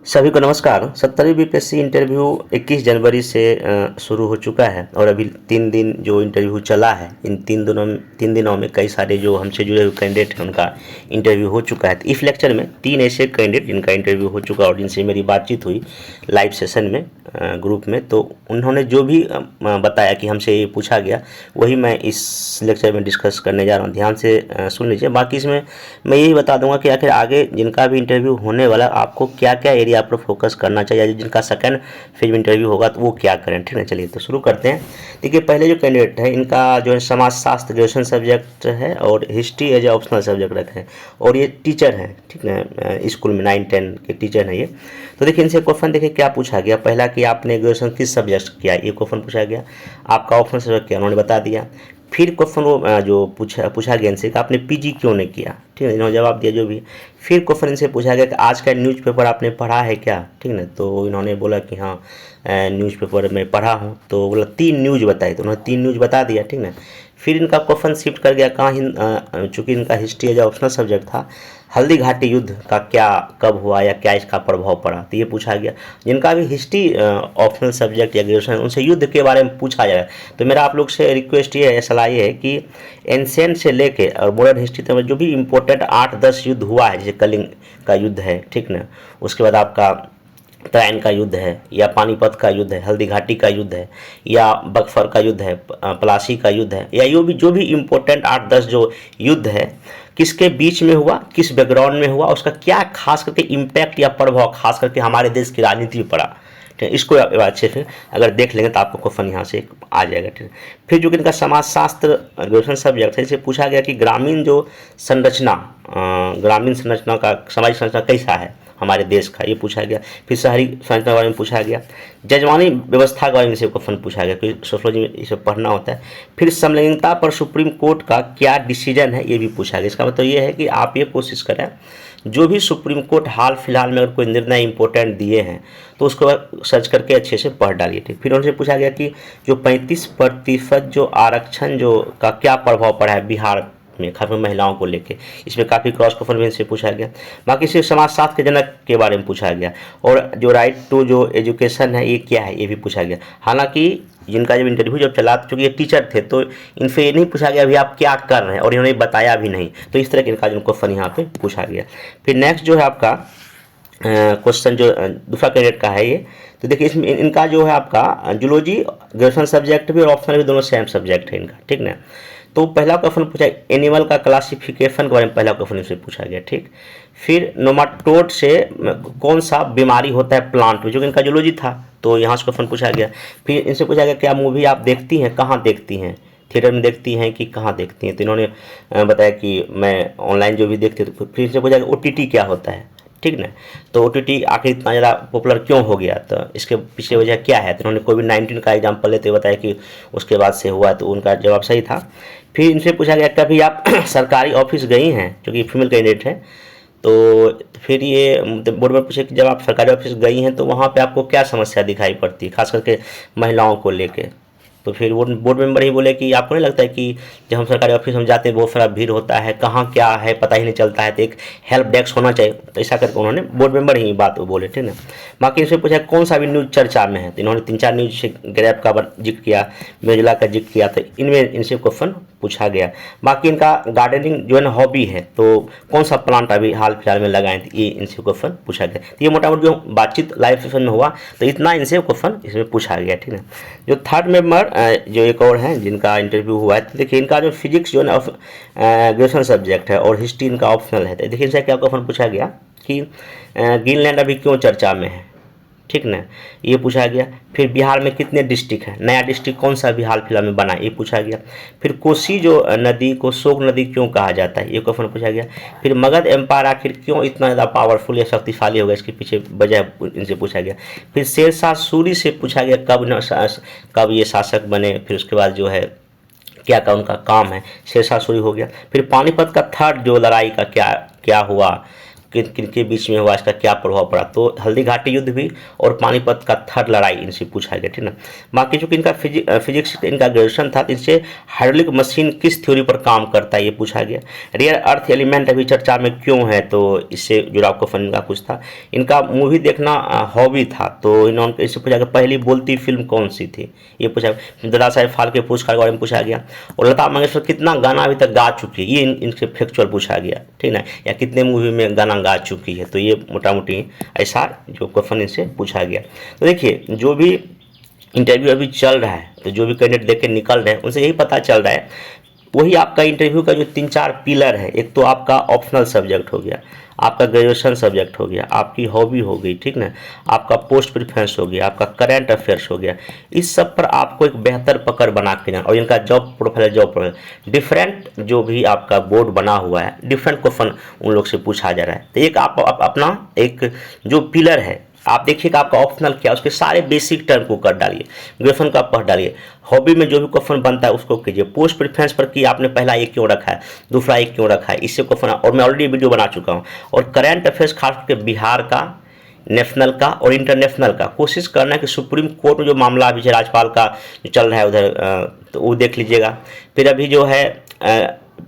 सभी को नमस्कार। 70वीं बीपीएससी इंटरव्यू 21 जनवरी से शुरू हो चुका है और अभी 3 दिन जो इंटरव्यू चला है, इन 3 दिनों में कई सारे जो हमसे जुड़े हुए कैंडिडेट हैं उनका इंटरव्यू हो चुका है। तो इस लेक्चर में 3 ऐसे कैंडिडेट जिनका इंटरव्यू हो चुका और जिनसे मेरी बातचीत हुई लाइव सेशन में ग्रुप में, तो उन्होंने जो भी बताया कि हमसे ये पूछा गया वही मैं इस लेक्चर में डिस्कस करने जा रहा हूँ। ध्यान से सुन लीजिए। बाकी इसमें मैं यही बता दूंगा कि आखिर आगे जिनका भी इंटरव्यू होने वाला आपको क्या क्या एरिया पर फोकस करना चाहिए, जिनका सेकंड फेज में इंटरव्यू होगा तो वो क्या करें। ठीक है, चलिए तो शुरू करते हैं। देखिए, पहले जो कैंडिडेट है इनका जो है समाजशास्त्र ग्रेजुएशन सब्जेक्ट है और history as a optional subject रखे हैं और ये टीचर हैं। ठीक है, स्कूल में 9-10 के टीचर हैं ये। तो देखिए इनसे क्वेश्चन देखिए क्या पूछा गया। पहला कि आपने ग्रेजुएशन किस सब्जेक्ट किया, ये क्वेश्चन पूछा गया। आपका ऑप्शनल सब्जेक्ट क्या, उन्होंने बता दिया। फिर क्वेश्चन वो जो पूछा गया इनसे कि आपने पीजी क्यों नहीं किया। ठीक है, इन्होंने जवाब दिया जो भी। फिर क्वेश्चन इनसे पूछा गया कि आज का न्यूज़पेपर आपने पढ़ा है क्या। ठीक है, तो इन्होंने बोला कि हाँ न्यूज़पेपर में पढ़ा हूँ। तो बोला 3 न्यूज़ बताई, तो उन्होंने 3 न्यूज़ बता दिया। ठीक है, फिर इनका क्वेश्चन शिफ्ट कर गया कहाँ, चूँकि इनका हिस्ट्री एज ऑप्शनल सब्जेक्ट था, हल्दी घाटी युद्ध का क्या कब हुआ या क्या इसका प्रभाव पड़ा, तो ये पूछा गया। जिनका भी हिस्ट्री ऑप्शनल सब्जेक्ट या ग्रेजुएशन उनसे युद्ध के बारे में पूछा जाए तो मेरा आप लोग से रिक्वेस्ट ये है, सलाह ये है कि एंशिएंट से लेके और मॉडर्न हिस्ट्री तक जो भी इम्पोर्टेंट 8-10 युद्ध हुआ है, जैसे कलिंग का युद्ध है, ठीक ना, उसके बाद आपका तराइन का युद्ध है या पानीपत का युद्ध है, हल्दी घाटी का युद्ध है या बक्सर का युद्ध है, प्लासी का युद्ध है, या जो भी इम्पोर्टेंट 8-10 जो युद्ध है किसके बीच में हुआ, किस बैकग्राउंड में हुआ, उसका क्या खास करके इम्पैक्ट या प्रभाव खास करके हमारे देश की राजनीति में पड़ा। ठीक है, इसको अच्छे से अगर देख लेंगे तो आपको क्वेश्चन यहाँ से आ जाएगा। ठीक है, फिर जो कि इनका समाजशास्त्र ग्रेजुएशन सब्जेक्ट है, इसे पूछा गया कि ग्रामीण जो संरचना, ग्रामीण संरचना का सामाजिक संरचना कैसा है हमारे देश का, ये पूछा गया। फिर शहरी संरचना के बारे में पूछा गया। जजमानी व्यवस्था के बारे में से क्वेश्चन पूछा गया, क्योंकि सोशोलॉजी में इसे पढ़ना होता है। फिर समलैंगिकता पर सुप्रीम कोर्ट का क्या डिसीजन है, ये भी पूछा गया। इसका मतलब ये है कि आप ये कोशिश करें जो भी सुप्रीम कोर्ट हाल फिलहाल में अगर कोई निर्णय इंपॉर्टेंट दिए हैं तो उसको सर्च करके अच्छे से पढ़ डालिए। ठीक, फिर उनसे पूछा गया कि जो 35% जो आरक्षण जो का क्या प्रभाव पड़ा है बिहार में, खासकर महिलाओं को लेके, इसमें काफ़ी क्रॉस क्वेश्चन से पूछा गया। बाकी सिर्फ समाजशास्त्र के जनक के बारे में पूछा गया और जो राइट टू जो एजुकेशन है ये क्या है, ये भी पूछा गया। हालांकि जिनका जब इंटरव्यू जब चला, चूँकि ये टीचर थे तो इनसे ये नहीं पूछा गया अभी आप क्या कर रहे हैं, और इन्होंने बताया भी नहीं, तो इस तरह के इनका जो क्वेश्चन यहाँ पे पूछा गया। फिर नेक्स्ट जो है आपका क्वेश्चन जो दूसरा कैंडिडेट का है ये, तो देखिए इसमें इनका जो है आपका जूलॉजी ग्रेजुएशन सब्जेक्ट भी और ऑप्शनल भी दोनों सेम सब्जेक्ट है इनका। ठीक ना, तो पहला क्वेश्चन पूछा एनिमल का क्लासिफिकेशन के बारे में, पहला क्वेश्चन इनसे पूछा गया। ठीक, फिर नोमाटोड से कौन सा बीमारी होता है प्लांट में, जो कि इनका जूलॉजी था, तो यहाँ से क्वेश्चन पूछा गया। फिर इनसे पूछा गया क्या मूवी आप देखती हैं, कहाँ देखती हैं, थिएटर में देखती हैं कि कहाँ देखती हैं, तो इन्होंने बताया कि मैं ऑनलाइन जो भी देखती हूँ। तो फिर इनसे पूछा गया OTT क्या होता है। ठीक ना, तो OTT आखिर इतना ज़्यादा पॉपुलर क्यों हो गया, तो इसके पीछे वजह क्या है, तो उन्होंने कोविड-19 का एग्जाम्पल लेते हुए बताया कि उसके बाद से हुआ, तो उनका जवाब सही था। फिर इनसे पूछा गया कभी आप सरकारी ऑफिस गई हैं, क्योंकि फीमेल कैंडिडेट है, तो फिर ये बोर्ड में पूछे कि जब आप सरकारी ऑफिस गई हैं तो वहाँ पे आपको क्या समस्या दिखाई पड़ती है, खास करके महिलाओं को लेके। तो फिर वो बोर्ड मेंबर ही बोले कि आपको नहीं लगता है कि जब हम सरकारी ऑफिस में जाते हैं बहुत सारा भीड़ होता है, कहाँ क्या है पता ही नहीं चलता है, तो एक हेल्प डेस्क होना चाहिए। तो ऐसा करके उन्होंने बोर्ड मेंबर ही बात बोले। ठीक है, बाकी इनसे पूछा कौन सा भी न्यूज़ चर्चा में है, तो इन्होंने 3-4 न्यूज़ से ग्रैब का जिक्र किया, मेजुला का जिक्र किया, तो इनमें इनसे क्वेश्चन पूछा गया। बाकी इनका गार्डनिंग जो है ना हॉबी है, तो कौन सा प्लांट अभी हाल फिलहाल में लगाएं, तो ये इनसे क्वेश्चन पूछा गया। तो ये मोटा मोटी जो बातचीत लाइव सेशन में हुआ तो इतना इनसे क्वेश्चन इसमें पूछा गया। ठीक है, जो थर्ड मेंबर जो एक और हैं जिनका इंटरव्यू हुआ है, तो देखिए इनका जो फिजिक्स जो है ना ग्रेजुएशन सब्जेक्ट है और हिस्ट्री इनका ऑप्शनल है। तो देखिए इनसे क्या क्वेश्चन पूछा गया कि ग्रीनलैंड अभी क्यों चर्चा में है। ठीक ना, ये पूछा गया। फिर बिहार में कितने डिस्ट्रिक्ट हैं, नया डिस्ट्रिक्ट कौन सा भी हाल फिलहाल में बना, ये पूछा गया। फिर कोसी जो नदी को शोक नदी क्यों कहा जाता है, ये क्वेश्चन पूछा गया। फिर मगध एम्पायर आखिर क्यों इतना ज़्यादा पावरफुल या शक्तिशाली हो गया, इसके पीछे वजह इनसे पूछा गया। फिर शेरशाह सूरी से पूछा गया कब ये शासक बने, फिर उसके बाद जो है क्या का उनका काम है, शेरशाह सूरी हो गया। फिर पानीपत का थर्ड जो लड़ाई का क्या क्या हुआ, किन किन के बीच में हुआ, इसका क्या प्रभाव पड़ा। तो हल्दी घाटी युद्ध भी और पानीपत का थर्ड लड़ाई इनसे पूछा गया, ठीक ना। बाकी चूँकि इनका फिजिक्स इनका ग्रेजुएशन था, तो इनसे हाइड्रोलिक मशीन किस थ्योरी पर काम करता है ये पूछा गया। रेयर अर्थ एलिमेंट अभी चर्चा में क्यों है, तो इससे जुड़ा क्वेश्चन इनका कुछ था। इनका मूवी देखना हॉबी था, तो इन्होंने इससे पूछा गया पहली बोलती फिल्म कौन सी थी, ये पूछा। दादा साहेब फाल्के पुरस्कार के बारे में पूछा गया। और लता मंगेशकर कितना गाना अभी तक गा चुकी है, ये इनसे फैक्चुअल पूछा गया, ठीक ना। या कितने मूवी में गाना गा चुकी है, तो ये मोटा मोटी ऐसा जो क्वेश्चन इनसे पूछा गया। तो देखिए जो भी इंटरव्यू अभी चल रहा है, तो जो भी कैंडिडेट देख के निकल रहे हैं उनसे यही पता चल रहा है, वही आपका इंटरव्यू का जो 3-4 पिलर है। एक तो आपका ऑप्शनल सब्जेक्ट हो गया, आपका ग्रेजुएशन सब्जेक्ट हो गया, आपकी हॉबी हो गई, ठीक ना, आपका पोस्ट प्रेफरेंस हो गया, आपका करंट अफेयर्स हो गया। इस सब पर आपको एक बेहतर पकड़ बना के जाना। और इनका जॉब प्रोफाइल डिफरेंट जो भी आपका बोर्ड बना हुआ है, डिफरेंट क्वेश्चन उन लोग से पूछा जा रहा है। तो एक आप अपना एक जो पिलर है, आप देखिएगा आपका ऑप्शनल क्या, उसके सारे बेसिक टर्म को कर डालिए, ग्रेजुएशन का पढ़ डालिए। हॉबी में जो भी क्वेश्चन बनता है उसको कीजिए। पोस्ट प्रेफरेंस पर कि आपने पहला एक क्यों रखा है, दूसरा एक क्यों रखा है, इससे क्वेश्चन, और मैं ऑलरेडी वीडियो बना चुका हूँ। और करंट अफेयर्स खास करके बिहार का, नेशनल का और इंटरनेशनल का कोशिश करना है कि सुप्रीम कोर्ट में जो मामला अभी राज्यपाल का जो चल रहा है उधर, तो वो देख लीजिएगा। फिर अभी जो है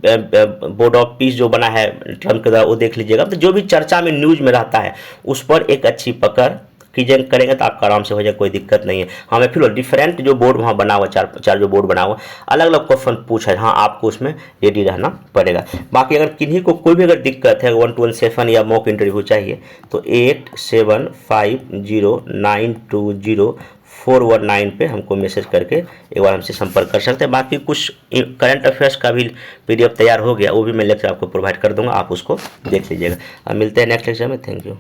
बोर्ड ऑफ पीस जो बना है ट्रम्प के द्वारा, वो देख लीजिएगा। तो जो भी चर्चा में न्यूज में रहता है उस पर एक अच्छी पकड़ कीजिए, करेंगे तो आपका आराम से हो जाए, कोई दिक्कत नहीं है। हमें फिर डिफरेंट जो बोर्ड वहाँ बना हुआ, चार जो बोर्ड बना हुआ, अलग अलग क्वेश्चन पूछा है, हाँ आपको उसमें रेडी रहना पड़ेगा। बाकी अगर किन्हीं को कोई भी अगर दिक्कत है 1-7 या मॉक इंटरव्यू चाहिए तो 8750920419 पे हमको मैसेज करके एक बार हमसे संपर्क कर सकते हैं। बाकी कुछ करंट अफेयर्स का भी PDF तैयार हो गया, वो भी मैं लेक्चर आपको प्रोवाइड कर दूंगा, आप उसको देख लीजिएगा। अब मिलते हैं नेक्स्ट लेक्चर में। Thank you.